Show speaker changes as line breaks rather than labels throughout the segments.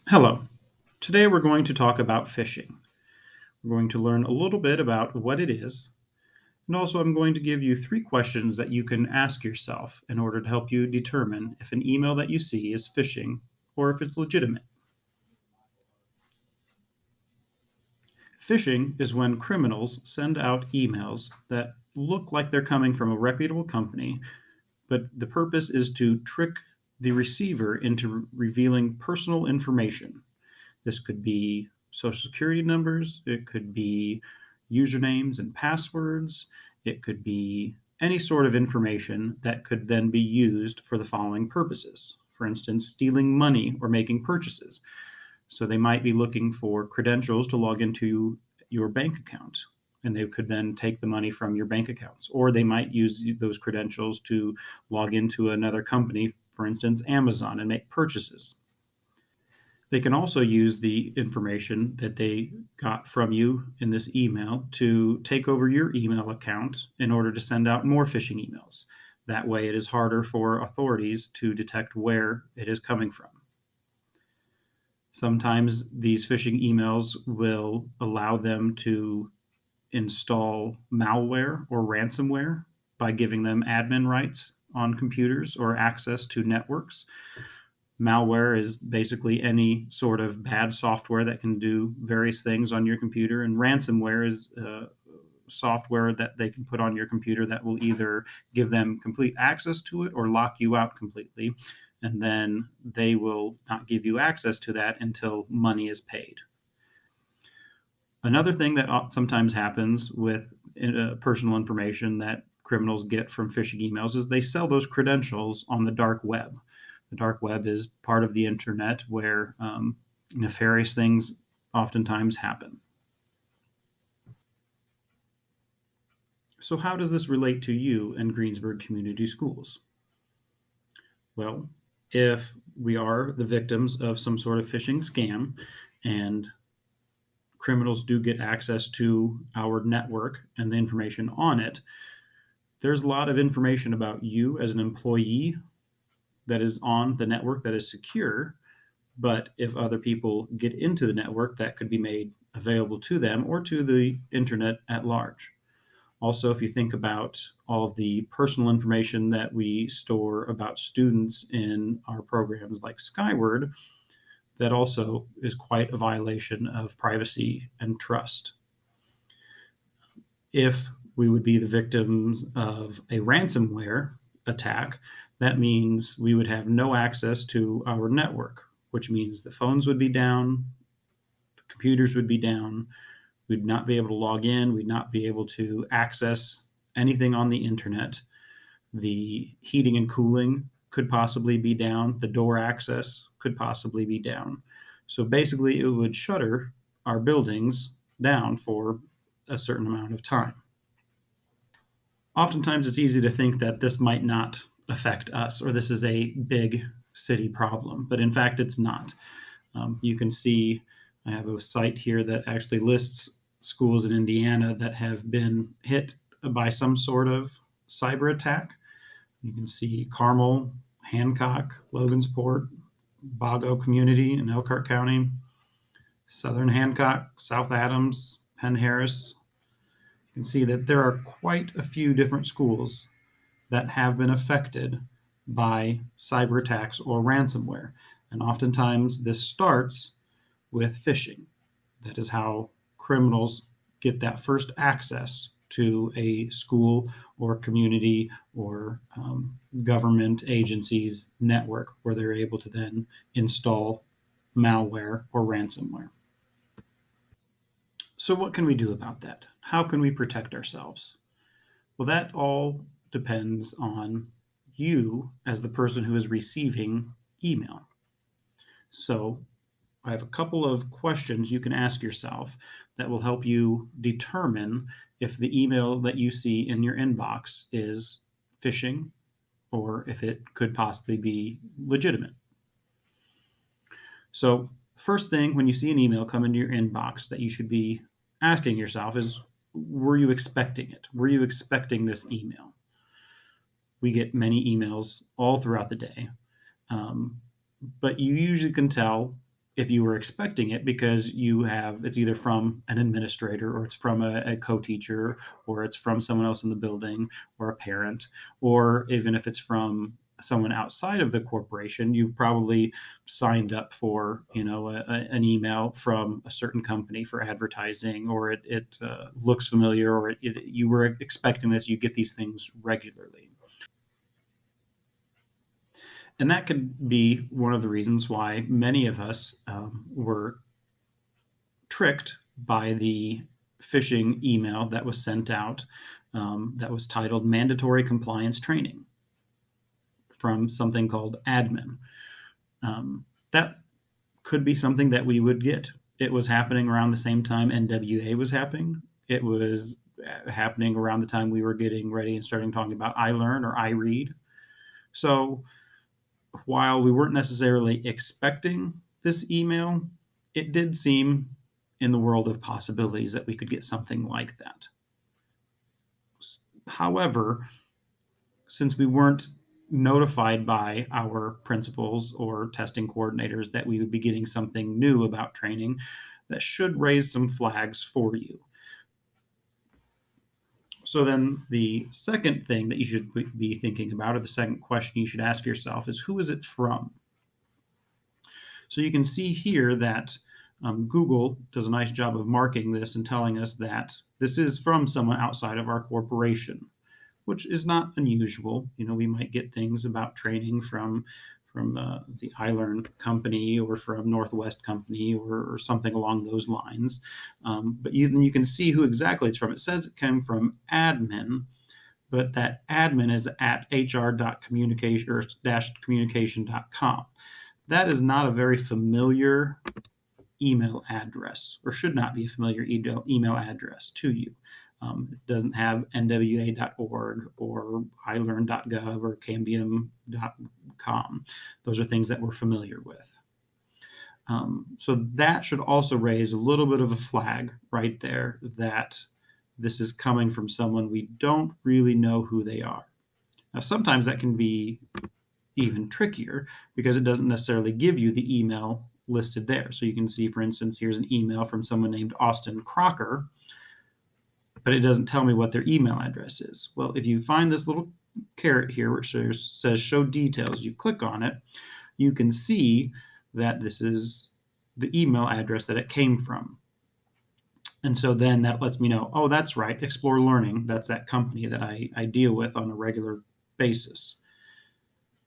Hello. Today we're going to talk about phishing. We're going to learn a little bit about what it is, and also I'm going to give you three questions that you can ask yourself in order to help you determine if an email that you see is phishing or if it's legitimate. Phishing is when criminals send out emails that look like they're coming from a reputable company, but the purpose is to trick the receiver into revealing personal information. This could be social security numbers, it could be usernames and passwords, it could be any sort of information that could then be used for the following purposes. For instance, stealing money or making purchases. So they might be looking for credentials to log into your bank account, and they could then take the money from your bank accounts. Or they might use those credentials to log into another company, for instance, Amazon, and make purchases. They can also use the information that they got from you in this email to take over your email account in order to send out more phishing emails. That way, it is harder for authorities to detect where it is coming from. Sometimes these phishing emails will allow them to install malware or ransomware by giving them admin rights on computers or access to networks. Malware is basically any sort of bad software that can do various things on your computer, and ransomware is software that they can put on your computer that will either give them complete access to it or lock you out completely. And then they will not give you access to that until money is paid. Another thing that sometimes happens with personal information that criminals get from phishing emails is they sell those credentials on the dark web. The dark web is part of the internet where nefarious things oftentimes happen. So, how does this relate to you in Greensburg Community Schools? Well, if we are the victims of some sort of phishing scam and criminals do get access to our network and the information on it, there's a lot of information about you as an employee that is on the network that is secure. But if other people get into the network, that could be made available to them or to the internet at large. Also, if you think about all of the personal information that we store about students in our programs like Skyward, that also is quite a violation of privacy and trust. If we would be the victims of a ransomware attack, that means we would have no access to our network, which means the phones would be down, the computers would be down, we'd not be able to log in, we'd not be able to access anything on the internet. The heating and cooling could possibly be down, the door access could possibly be down. So basically, it would shutter our buildings down for a certain amount of time. Oftentimes it's easy to think that this might not affect us or this is a big city problem, but in fact, it's not. You can see I have a site here that actually lists schools in Indiana that have been hit by some sort of cyber attack. You can see Carmel, Hancock, Logansport, Bago Community in Elkhart County, Southern Hancock, South Adams, Penn Harris. You can see that there are quite a few different schools that have been affected by cyber attacks or ransomware. And oftentimes this starts with phishing. That is how criminals get that first access to a school or community or government agencies network where they're able to then install malware or ransomware. So, what can we do about that? How can we protect ourselves? Well, that all depends on you as the person who is receiving email. So, I have a couple of questions you can ask yourself that will help you determine if the email that you see in your inbox is phishing or if it could possibly be legitimate. So, first thing when you see an email come into your inbox that you should be asking yourself is, were you expecting it? Were you expecting this email? We get many emails all throughout the day, but you usually can tell if you were expecting it because it's either from an administrator or it's from a co-teacher or it's from someone else in the building or a parent, or even if it's from someone outside of the corporation, you've probably signed up for, an email from a certain company for advertising, or it looks familiar, or you were expecting this. You get these things regularly. And that could be one of the reasons why many of us were tricked by the phishing email that was sent out, that was titled Mandatory Compliance Training from something called admin. That could be something that we would get. It was happening around the same time NWA was happening. It was happening around the time we were getting ready and starting talking about iLearn or iRead. So while we weren't necessarily expecting this email, it did seem in the world of possibilities that we could get something like that. However, since we weren't notified by our principals or testing coordinators that we would be getting something new about training, that should raise some flags for you. So then the second thing that you should be thinking about, or the second question you should ask yourself, is who is it from? So you can see here that Google does a nice job of marking this and telling us that this is from someone outside of our corporation, which is not unusual. We might get things about training from the iLearn company or from Northwest company or something along those lines. But you can see who exactly it's from. It says it came from admin, but that admin is at hr.communication.com. That is not a very familiar email address, or should not be a familiar email address to you. It doesn't have nwa.org or ilearn.gov or cambium.com. Those are things that we're familiar with. So that should also raise a little bit of a flag right there that this is coming from someone we don't really know who they are. Now, sometimes that can be even trickier because it doesn't necessarily give you the email listed there. So you can see, for instance, here's an email from someone named Austin Crocker, but it doesn't tell me what their email address is. Well, if you find this little caret here which says show details, you click on it, you can see that this is the email address that it came from. And so then that lets me know, oh, that's right, Explore Learning. That's that company that I deal with on a regular basis.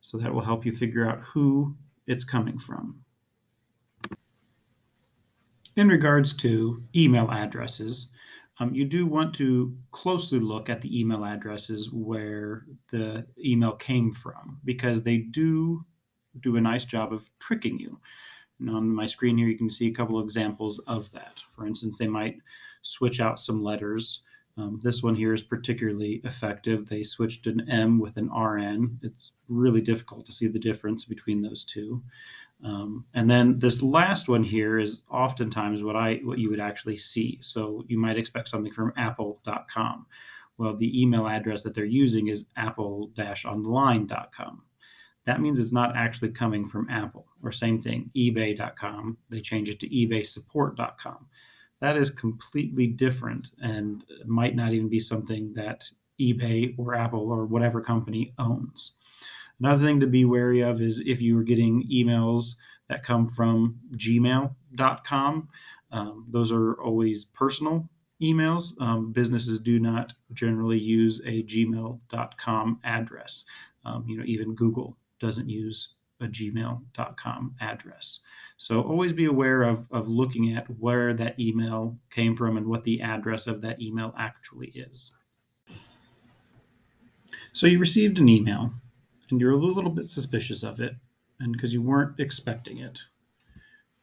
So that will help you figure out who it's coming from. In regards to email addresses, you do want to closely look at the email addresses where the email came from, because they do a nice job of tricking you. And on my screen here, you can see a couple of examples of that. For instance, they might switch out some letters. This one here is particularly effective. They switched an M with an RN. It's really difficult to see the difference between those two. And then this last one here is oftentimes what you would actually see. So you might expect something from apple.com. Well, the email address that they're using is apple-online.com. That means it's not actually coming from Apple. Or same thing, ebay.com, they change it to ebaysupport.com. That is completely different and might not even be something that eBay or Apple or whatever company owns. Another thing to be wary of is if you are getting emails that come from gmail.com. Those are always personal emails. Businesses do not generally use a gmail.com address. Even Google doesn't use a gmail.com address. So always be aware of looking at where that email came from and what the address of that email actually is. So you received an email and you're a little bit suspicious of it, and because you weren't expecting it,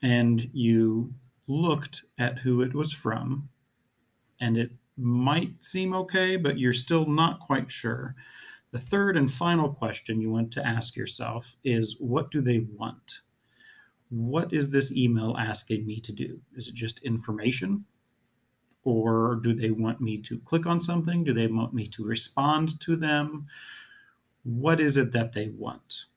and you looked at who it was from, and it might seem okay, but you're still not quite sure. The third and final question you want to ask yourself is, what do they want? What is this email asking me to do? Is it just information? Or do they want me to click on something? Do they want me to respond to them? What is it that they want?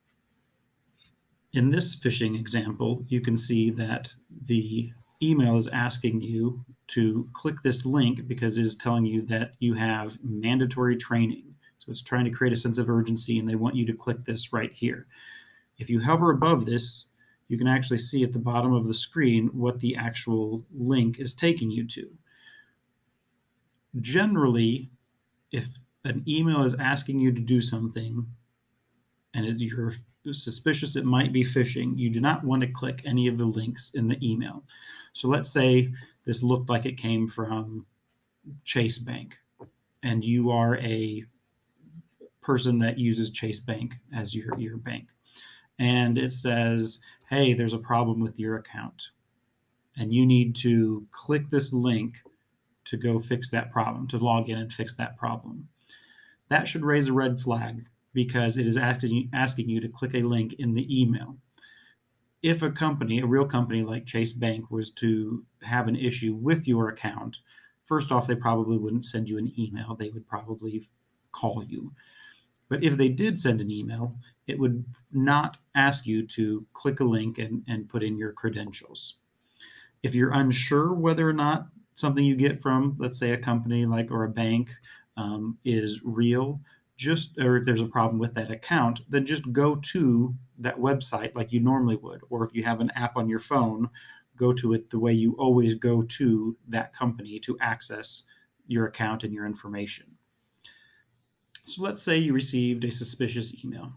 In this phishing example, you can see that the email is asking you to click this link because it is telling you that you have mandatory training. So it's trying to create a sense of urgency, and they want you to click this right here. If you hover above this, you can actually see at the bottom of the screen what the actual link is taking you to. Generally, if an email is asking you to do something and you're suspicious it might be phishing, you do not want to click any of the links in the email. So let's say this looked like it came from Chase Bank, and you are a person that uses Chase Bank as your bank. And it says, hey, there's a problem with your account, and you need to click this link to go fix that problem, to log in and fix that problem. That should raise a red flag because it is asking you to click a link in the email. If a company, a real company like Chase Bank, was to have an issue with your account, first off, they probably wouldn't send you an email. They would probably call you. But if they did send an email, it would not ask you to click a link and put in your credentials. If you're unsure whether or not something you get from, let's say, a company like or a bank is real, or if there's a problem with that account, then just go to that website like you normally would. Or if you have an app on your phone, go to it the way you always go to that company to access your account and your information. So let's say you received a suspicious email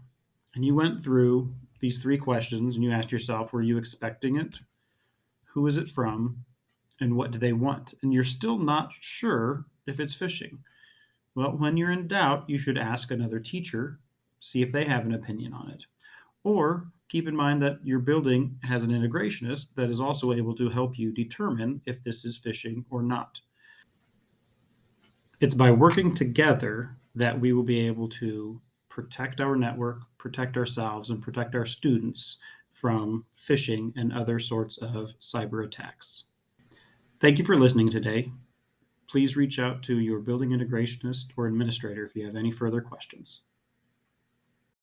and you went through these 3 questions and you asked yourself, were you expecting it? Who is it from? And what do they want? And you're still not sure if it's phishing. Well, when you're in doubt, you should ask another teacher, see if they have an opinion on it. Or keep in mind that your building has an integrationist that is also able to help you determine if this is phishing or not. It's by working together that we will be able to protect our network, protect ourselves, and protect our students from phishing and other sorts of cyber attacks. Thank you for listening today. Please reach out to your building integrationist or administrator if you have any further questions.